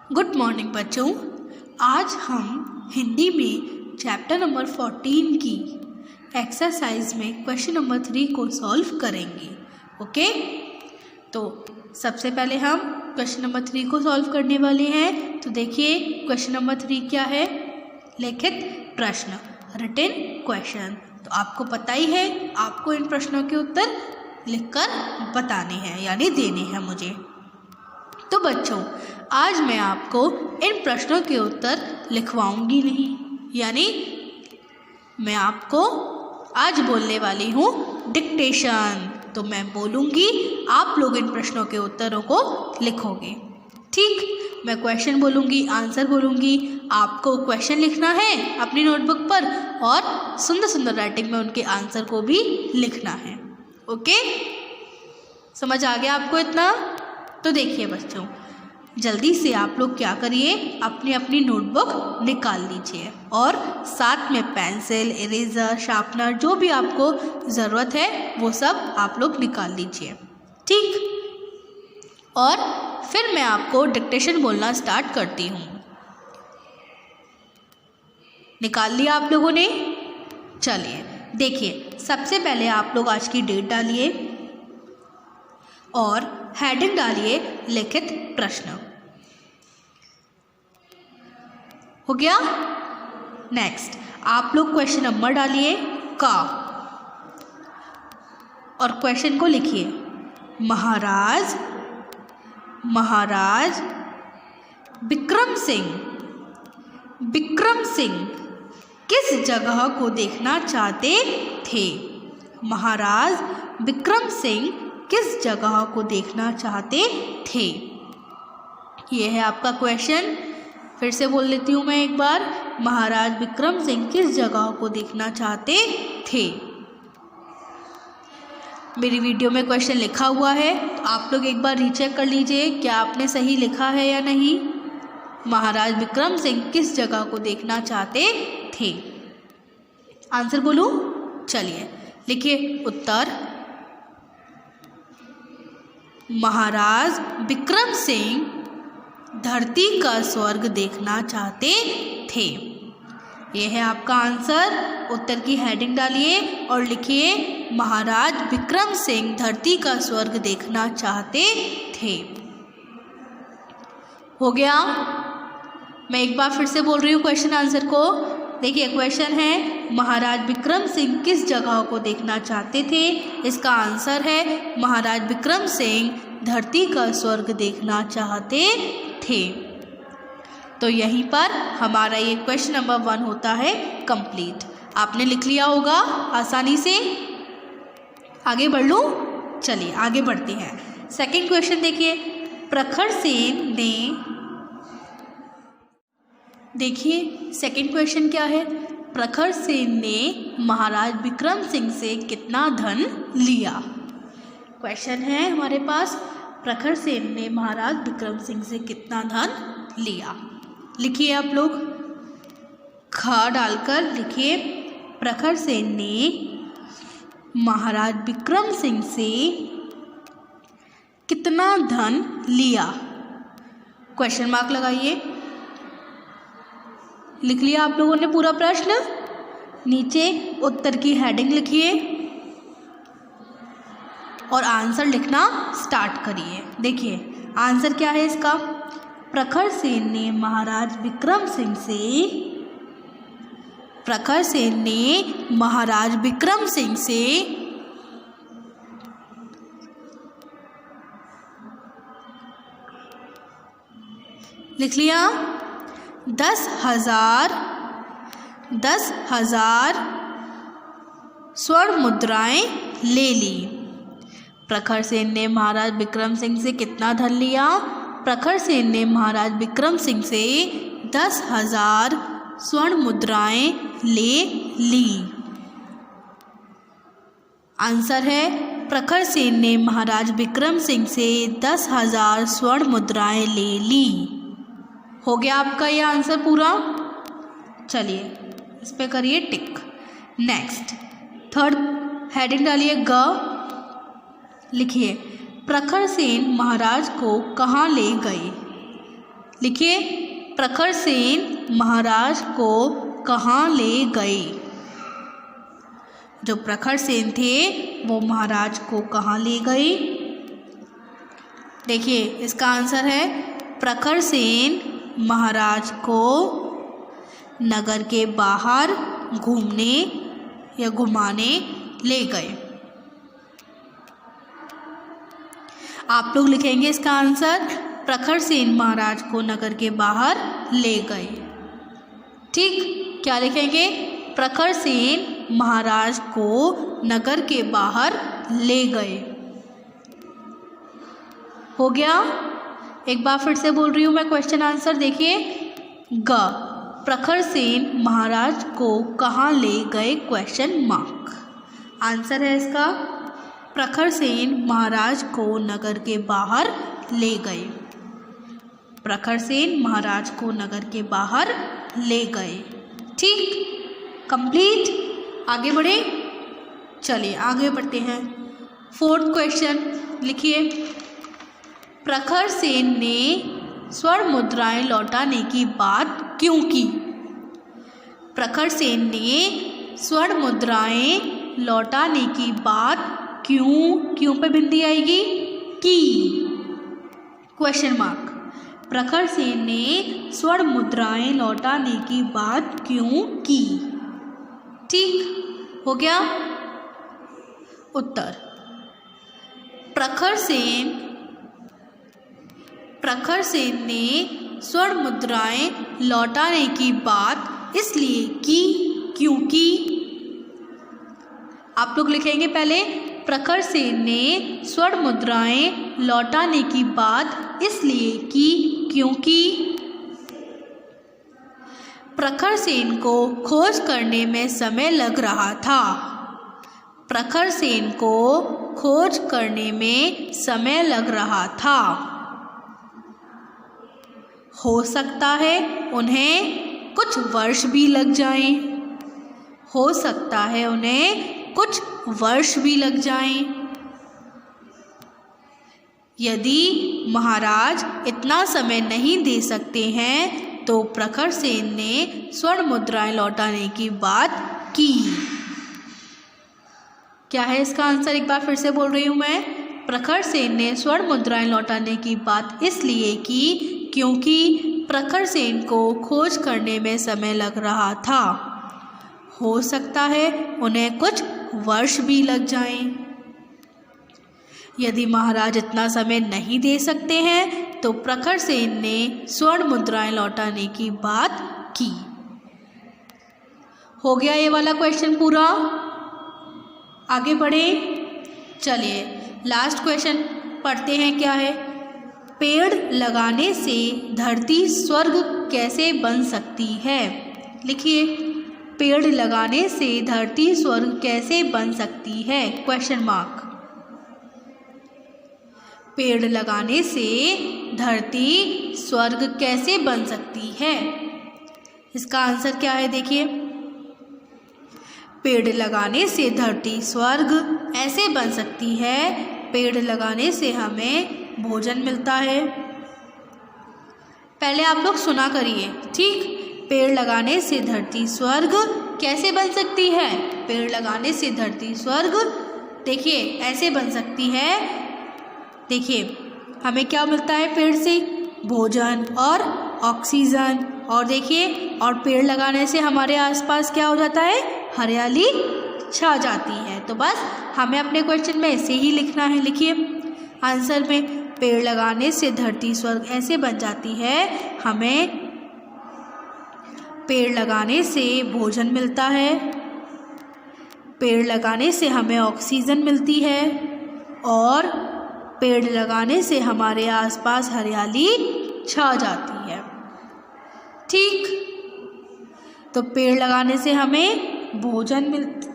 Good morning बच्चों। आज हम हिंदी में चैप्टर नंबर 14 की एक्सरसाइज में क्वेश्चन नंबर 3 को सॉल्व करेंगे। ओके, तो सबसे पहले हम क्वेश्चन नंबर 3 को सॉल्व करने वाले हैं। तो देखिए क्वेश्चन नंबर 3 क्या है? लिखित प्रश्न, रिटन क्वेश्चन। तो आपको पता ही है, आपको इन प्रश्नों के उत्तर लिखकर बताने हैं यानी देने हैं मुझे। तो बच्चों, आज मैं आपको इन प्रश्नों के उत्तर लिखवाऊंगी नहीं, यानी मैं आपको आज बोलने वाली हूँ डिक्टेशन। तो मैं बोलूँगी, आप लोग इन प्रश्नों के उत्तरों को लिखोगे। ठीक, मैं क्वेश्चन बोलूँगी, आंसर बोलूँगी, आपको क्वेश्चन लिखना है अपनी नोटबुक पर और सुंदर सुंदर राइटिंग में उनके आंसर को भी लिखना है। ओके, समझ आ गया आपको इतना? तो देखिए बच्चों, जल्दी से आप लोग क्या करिए, अपनी अपनी नोटबुक निकाल लीजिए और साथ में पेंसिल, इरेज़र, शार्पनर, जो भी आपको ज़रूरत है वो सब आप लोग निकाल लीजिए। ठीक, और फिर मैं आपको डिक्टेशन बोलना स्टार्ट करती हूँ। निकाल लिया आप लोगों ने? चलिए देखिए, सबसे पहले आप लोग आज की डेट डालिए और हेडिंग डालिए लिखित प्रश्न। हो गया? नेक्स्ट आप लोग क्वेश्चन नंबर डालिए का और क्वेश्चन को लिखिए, महाराज विक्रम सिंह किस जगह को देखना चाहते थे? महाराज विक्रम सिंह किस जगह को देखना चाहते थे? ये है आपका क्वेश्चन। फिर से बोल लेती हूँ मैं एक बार, महाराज विक्रम सिंह किस जगह को देखना चाहते थे? मेरी वीडियो में क्वेश्चन लिखा हुआ है, तो आप लोग एक बार रीचेक कर लीजिए क्या आपने सही लिखा है या नहीं। महाराज विक्रम सिंह किस जगह को देखना चाहते थे? आंसर बोलूं? चलिए लिखिए उत्तर। महाराज विक्रम सिंह धरती का स्वर्ग देखना चाहते थे। यह है आपका आंसर। उत्तर की हेडिंग डालिए और लिखिए, महाराज विक्रम सिंह धरती का स्वर्ग देखना चाहते थे। हो गया? मैं एक बार फिर से बोल रही हूँ क्वेश्चन आंसर को। देखिए क्वेश्चन है, महाराज विक्रम सिंह किस जगह को देखना चाहते थे? इसका आंसर है, महाराज विक्रम सिंह धरती का स्वर्ग देखना चाहते थे। तो यहीं पर हमारा ये क्वेश्चन नंबर 1 होता है कंप्लीट। आपने लिख लिया होगा आसानी से। आगे बढ़ लूँ? चलिए आगे बढ़ते हैं। सेकंड क्वेश्चन देखिए, प्रखर सेन ने, देखिए सेकंड क्वेश्चन क्या है? प्रखर सेन ने महाराज विक्रम सिंह से कितना धन लिया? क्वेश्चन है हमारे पास, प्रखर सेन ने महाराज विक्रम सिंह से कितना धन लिया? लिखिए आप लोग, ख डालकर लिखिए, प्रखर सेन ने महाराज विक्रम सिंह से कितना धन लिया? क्वेश्चन मार्क लगाइए। लिख लिया आप लोगों ने पूरा प्रश्न? नीचे उत्तर की हेडिंग लिखिए और आंसर लिखना स्टार्ट करिए। देखिए आंसर क्या है इसका, प्रखर सेन ने महाराज विक्रम सिंह से, प्रखर सेन ने महाराज विक्रम सिंह से लिख लिया 10,000 स्वर्ण मुद्राएं ले ली। प्रखर सेन ने महाराज विक्रम सिंह से कितना धन लिया? प्रखर सेन ने महाराज विक्रम सिंह से 10,000 स्वर्ण मुद्राएं ले ली। आंसर है, प्रखर सेन ने महाराज विक्रम सिंह से 10,000 स्वर्ण मुद्राएं ले ली। हो गया आपका यह आंसर पूरा? चलिए इस पे करिए टिक। नेक्स्ट थर्ड हेडिंग डालिए ग। लिखिए, प्रखर सेन महाराज को कहाँ ले गए? लिखिए, प्रखर सेन महाराज को कहाँ ले गए? जो प्रखर सेन थे वो महाराज को कहाँ ले गए? देखिए, इसका आंसर है प्रखर सेन महाराज को नगर के बाहर घूमने या घुमाने ले गए। आप लोग लिखेंगे इसका आंसर, प्रखर सेन महाराज को नगर के बाहर ले गए। ठीक, क्या लिखेंगे? प्रखर सेन महाराज को नगर के बाहर ले गए। हो गया? एक बार फिर से बोल रही हूँ मैं क्वेश्चन आंसर। देखिए, ग, प्रखर सेन महाराज को कहाँ ले गए? Question mark. आंसर है इसका, प्रखर सेन महाराज को नगर के बाहर ले गए। प्रखर सेन महाराज को नगर के बाहर ले गए। ठीक, कंप्लीट। आगे बढ़े, चलिए आगे बढ़ते हैं। 4th क्वेश्चन लिखिए, प्रखर सेन ने स्वर्ण मुद्राएं लौटाने की बात क्यों की? प्रखर सेन ने स्वर्ण मुद्राएं लौटाने की बात क्यों पे बिंदी आएगी? की। Question mark. प्रखर सेन ने स्वर्ण मुद्राएं लौटाने की बात क्यों की? ठीक, हो गया? उत्तर, प्रखर सेन ने स्वर्ण मुद्राएं लौटाने की बात इसलिए की क्योंकि, आप लोग लिखेंगे पहले, प्रखर सेन ने स्वर्ण मुद्राएं लौटाने की बात इसलिए की क्योंकि प्रखर सेन को खोज करने में समय लग रहा था। प्रखर सेन को खोज करने में समय लग रहा था। हो सकता है उन्हें कुछ वर्ष भी लग जाएं। हो सकता है उन्हें कुछ वर्ष भी लग जाएं। यदि महाराज इतना समय नहीं दे सकते हैं तो प्रखर सेन ने स्वर्ण मुद्राएं लौटाने की बात की। क्या है इसका आंसर? एक बार फिर से बोल रही हूँ मैं, प्रखर सेन ने स्वर्ण मुद्राएं लौटाने की बात इसलिए की क्योंकि प्रखर सेन को खोज करने में समय लग रहा था। हो सकता है उन्हें कुछ वर्ष भी लग जाएं। यदि महाराज इतना समय नहीं दे सकते हैं तो प्रखर सेन ने स्वर्ण मुद्राएं लौटाने की बात की। हो गया ये वाला क्वेश्चन पूरा? आगे बढ़े, चलिए लास्ट क्वेश्चन पढ़ते हैं। क्या है? पेड़ लगाने से धरती स्वर्ग कैसे बन सकती है? लिखिए, पेड़ लगाने से धरती स्वर्ग कैसे बन सकती है? Question mark. पेड़ लगाने से धरती स्वर्ग कैसे बन सकती है? इसका आंसर क्या है? देखिए, पेड़ लगाने से धरती स्वर्ग ऐसे बन सकती है, पेड़ लगाने से हमें भोजन मिलता है। पहले आप लोग सुना करिए, ठीक? पेड़ लगाने से धरती स्वर्ग कैसे बन सकती है? पेड़ लगाने से धरती स्वर्ग, देखिए ऐसे बन सकती है। देखिए, हमें क्या मिलता है पेड़ से? भोजन और ऑक्सीजन। और देखिए, और पेड़ लगाने से हमारे आसपास क्या हो जाता है? हरियाली छा जाती है। तो बस हमें अपने क्वेश्चन में ऐसे ही लिखना है। लिखिए आंसर में, पेड़ लगाने से धरती स्वर्ग ऐसे बन जाती है, हमें पेड़ लगाने से भोजन मिलता है, पेड़ लगाने से हमें ऑक्सीजन मिलती है और पेड़ लगाने से हमारे आसपास हरियाली छा जाती है। ठीक, तो पेड़ लगाने से हमें भोजन मिलता,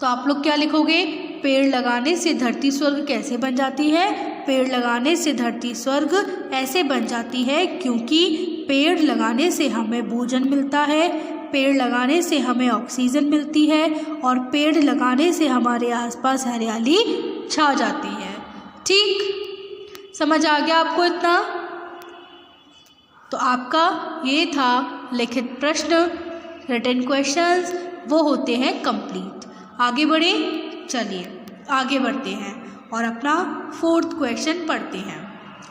तो आप लोग क्या लिखोगे? पेड़ लगाने से धरती स्वर्ग कैसे बन जाती है? पेड़ लगाने से धरती स्वर्ग ऐसे बन जाती है क्योंकि पेड़ लगाने से हमें भोजन मिलता है, पेड़ लगाने से हमें ऑक्सीजन मिलती है और पेड़ लगाने से हमारे आसपास हरियाली छा जाती है। ठीक, समझ आ गया आपको इतना? तो आपका ये था लिखित प्रश्न, रिटन क्वेश्चंस, वो होते हैं कंप्लीट। आगे बढ़े, चलिए आगे बढ़ते हैं और अपना 4th क्वेश्चन पढ़ते हैं।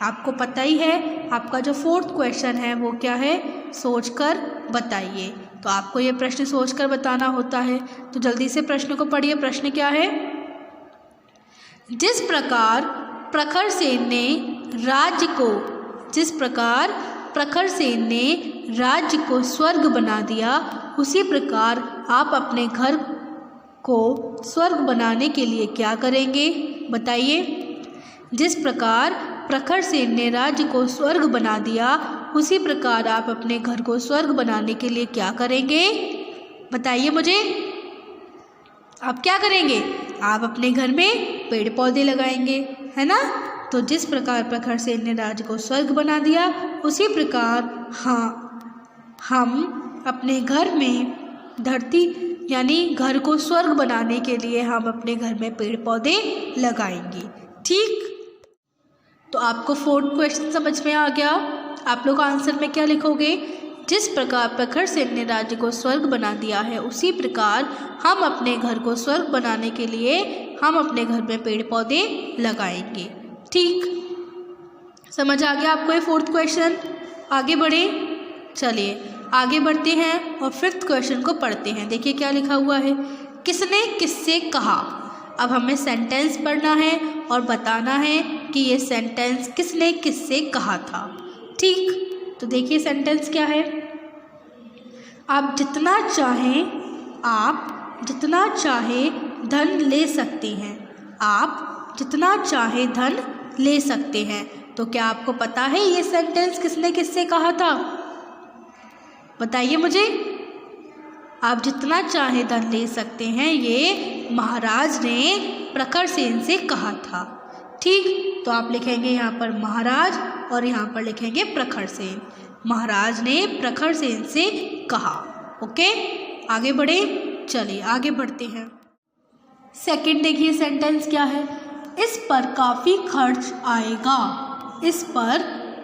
आपको पता ही है आपका जो 4th क्वेश्चन है वो क्या है, सोचकर बताइए। तो आपको ये प्रश्न सोचकर बताना होता है, तो जल्दी से प्रश्न को पढ़िए। प्रश्न क्या है? जिस प्रकार प्रखर सेन ने राज्य को स्वर्ग बना दिया, उसी प्रकार आप अपने घर को स्वर्ग बनाने के लिए क्या करेंगे? बताइए। जिस प्रकार प्रखर सेन ने राज्य को स्वर्ग बना दिया, उसी प्रकार आप अपने घर को स्वर्ग बनाने के लिए क्या करेंगे? बताइए मुझे। आप क्या करेंगे? आप अपने घर में पेड़ पौधे लगाएंगे, है ना? तो जिस प्रकार प्रखर सेन ने राज्य को स्वर्ग बना दिया, उसी प्रकार हम अपने घर में धरती यानी घर को स्वर्ग बनाने के लिए हम अपने घर में पेड़ पौधे लगाएंगे। ठीक, तो आपको 4th क्वेश्चन समझ में आ गया। आप लोग आंसर में क्या लिखोगे? जिस प्रकार प्रखर सेन ने राज्य को स्वर्ग बना दिया है, उसी प्रकार हम अपने घर को स्वर्ग बनाने के लिए हम अपने घर में पेड़ पौधे लगाएंगे। ठीक, समझ आ गया आपको ये 4th क्वेश्चन? आगे बढ़े, चलिए आगे बढ़ते हैं और 5th क्वेश्चन को पढ़ते हैं। देखिए क्या लिखा हुआ है, किसने किससे कहा। अब हमें सेंटेंस पढ़ना है और बताना है कि ये सेंटेंस किसने किससे कहा था। ठीक, तो देखिए सेंटेंस क्या है। आप जितना चाहें धन ले सकते हैं। आप जितना चाहे धन ले सकते हैं। तो क्या आपको पता है ये सेंटेंस किसने किससे कहा था? बताइए मुझे। आप जितना चाहे धन ले सकते हैं, ये महाराज ने प्रखर सेन से कहा था। ठीक, तो आप लिखेंगे यहाँ पर महाराज और यहाँ पर लिखेंगे प्रखर सेन। महाराज ने प्रखर सेन से कहा। ओके, आगे बढ़े, चलिए आगे बढ़ते हैं। 2nd देखिए सेंटेंस क्या है, इस पर काफ़ी खर्च आएगा। इस पर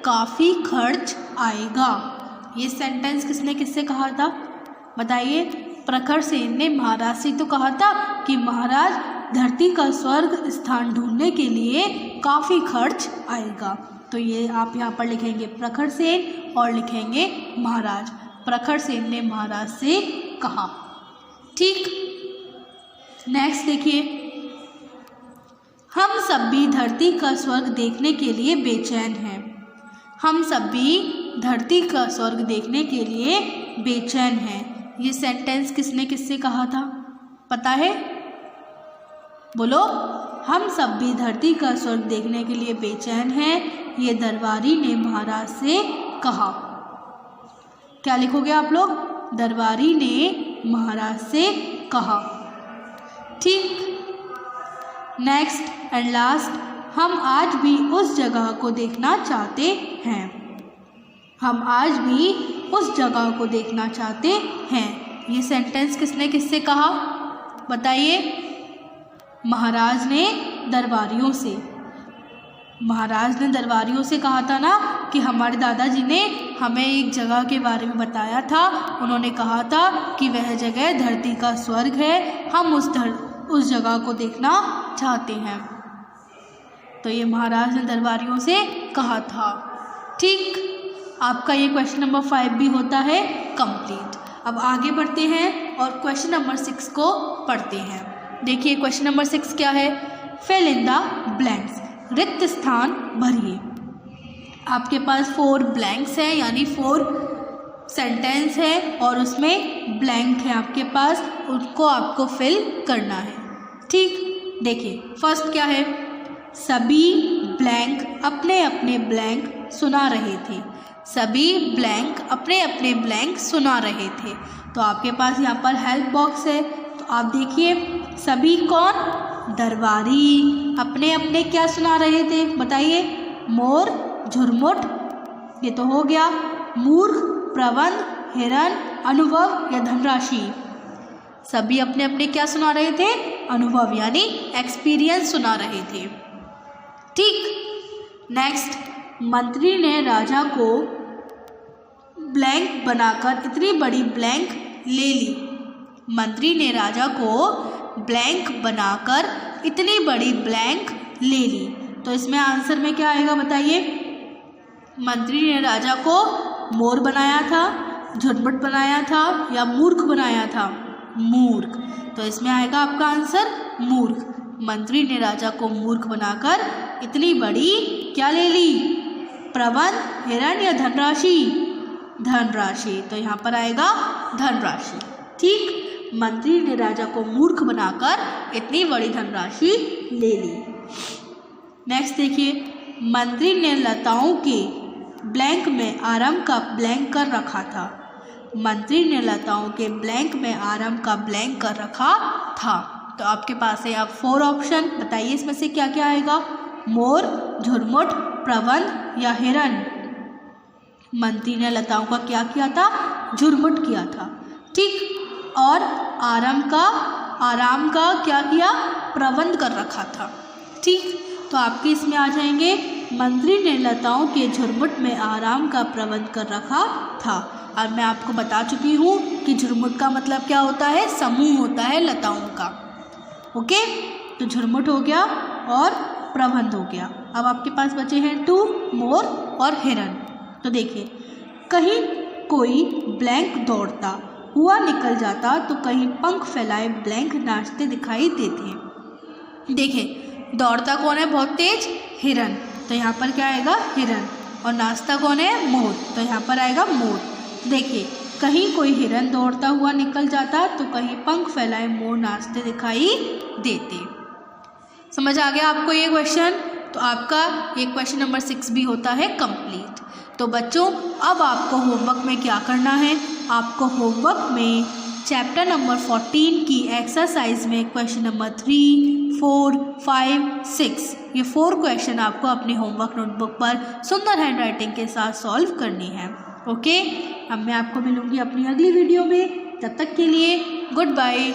काफ़ी खर्च आएगा। ये सेंटेंस किसने किससे कहा था? बताइए। प्रखर सेन ने महाराज से तो कहा था कि महाराज धरती का स्वर्ग स्थान ढूंढने के लिए काफ़ी खर्च आएगा। तो ये आप यहाँ पर लिखेंगे प्रखर सेन और लिखेंगे महाराज। प्रखर सेन ने महाराज से कहा। ठीक, नेक्स्ट देखिए, हम सभी धरती का स्वर्ग देखने के लिए बेचैन हैं। हम सभी धरती का स्वर्ग देखने के लिए बेचैन हैं। ये सेंटेंस किसने किससे कहा था? पता है? बोलो। हम सभी धरती का स्वर्ग देखने के लिए बेचैन हैं, ये दरबारी ने महाराज से कहा। क्या लिखोगे आप लोग? दरबारी ने महाराज से कहा। ठीक, नेक्स्ट एंड लास्ट, हम आज भी उस जगह को देखना चाहते हैं। हम आज भी उस जगह को देखना चाहते हैं। ये सेंटेंस किसने किससे कहा? बताइए। महाराज ने दरबारियों से। महाराज ने दरबारियों से कहा था ना कि हमारे दादाजी ने हमें एक जगह के बारे में बताया था। उन्होंने कहा था कि वह जगह धरती का स्वर्ग है, हम उस जगह को देखना चाहते हैं। तो ये महाराज ने दरबारियों से कहा था। ठीक, आपका ये क्वेश्चन नंबर 5 भी होता है कंप्लीट। अब आगे बढ़ते हैं और क्वेश्चन नंबर 6 को पढ़ते हैं। देखिए क्वेश्चन नंबर 6 क्या है? फिल इन द ब्लैंक्स, रिक्त स्थान भरिए। आपके पास 4 ब्लैंक्स है, यानी 4 सेंटेंस है और उसमें ब्लैंक है आपके पास, उनको आपको फिल करना है। ठीक, देखिए फर्स्ट क्या है? सभी ब्लैंक अपने अपने ब्लैंक सुना रहे थे। सभी ब्लैंक अपने अपने ब्लैंक सुना रहे थे। तो आपके पास यहाँ पर हेल्प बॉक्स है, तो आप देखिए सभी कौन? दरबारी अपने अपने क्या सुना रहे थे? बताइए। मोर, झुरमुट, ये तो हो गया। मूर्ख, प्रबंध, हिरन, अनुभव या धनराशि? सभी अपने अपने क्या सुना रहे थे? अनुभव यानी एक्सपीरियंस सुना रहे थे। ठीक। नेक्स्ट, मंत्री ने राजा को ब्लैंक बनाकर इतनी बड़ी ब्लैंक ले ली। मंत्री ने राजा को ब्लैंक बनाकर इतनी बड़ी ब्लैंक ले ली। तो इसमें आंसर में क्या आएगा बताइए? मंत्री ने राजा को मोर बनाया था, झुरमुट बनाया था या मूर्ख बनाया था? मूर्ख। तो इसमें आएगा आपका आंसर मूर्ख। मंत्री ने राजा को मूर्ख बनाकर इतनी बड़ी क्या ले ली? प्रबंध, हिरण या धनराशि? धनराशि। तो यहाँ पर आएगा धनराशि। ठीक। मंत्री ने राजा को मूर्ख बनाकर इतनी बड़ी धनराशि ले ली। नेक्स्ट देखिए, मंत्री ने लताओं के ब्लैंक में आराम का ब्लैंक कर रखा था। मंत्री ने लताओं के ब्लैंक में आराम का ब्लैंक कर रखा था। तो आपके पास है अब 4 ऑप्शन, बताइए इसमें से क्या क्या आएगा? मोर, झुरमुट, प्रबंध या हिरण? मंत्री ने लताओं का क्या किया था? झुरमुट किया था। ठीक। और आराम का क्या किया? प्रबंध कर रखा था। ठीक। तो आपके इसमें आ जाएंगे, मंत्री ने लताओं के झुरमुट में आराम का प्रबंध कर रखा था। और मैं आपको बता चुकी हूँ कि झुरमुट का मतलब क्या होता है? समूह होता है लताओं का। ओके, तो झुरमुट हो गया और प्रबंध हो गया। अब आपके पास बचे हैं 2, मोर और हिरण। तो देखिए, कहीं कोई ब्लैंक दौड़ता हुआ निकल जाता तो कहीं पंख फैलाए ब्लैंक नाचते दिखाई देते। देखिए, दौड़ता कौन है बहुत तेज? हिरण। तो यहाँ पर क्या आएगा? हिरण। और नाचता कौन है? मोर। तो यहाँ पर आएगा मोर। देखिए, कहीं कोई हिरण दौड़ता हुआ निकल जाता तो कहीं पंख फैलाए मोर नाचते दिखाई देते। समझ आ गया आपको ये क्वेश्चन? तो आपका ये क्वेश्चन नंबर 6 भी होता है कंप्लीट। तो बच्चों, अब आपको होमवर्क में क्या करना है? आपको होमवर्क में चैप्टर नंबर 14 की एक्सरसाइज में क्वेश्चन नंबर 3, 4, 5, 6 ये 4 क्वेश्चन आपको अपनी होमवर्क नोटबुक पर सुंदर हैंडराइटिंग के साथ सॉल्व करनी है। ओके, अब मैं आपको मिलूंगी अपनी अगली वीडियो में। तब तक के लिए गुड बाय।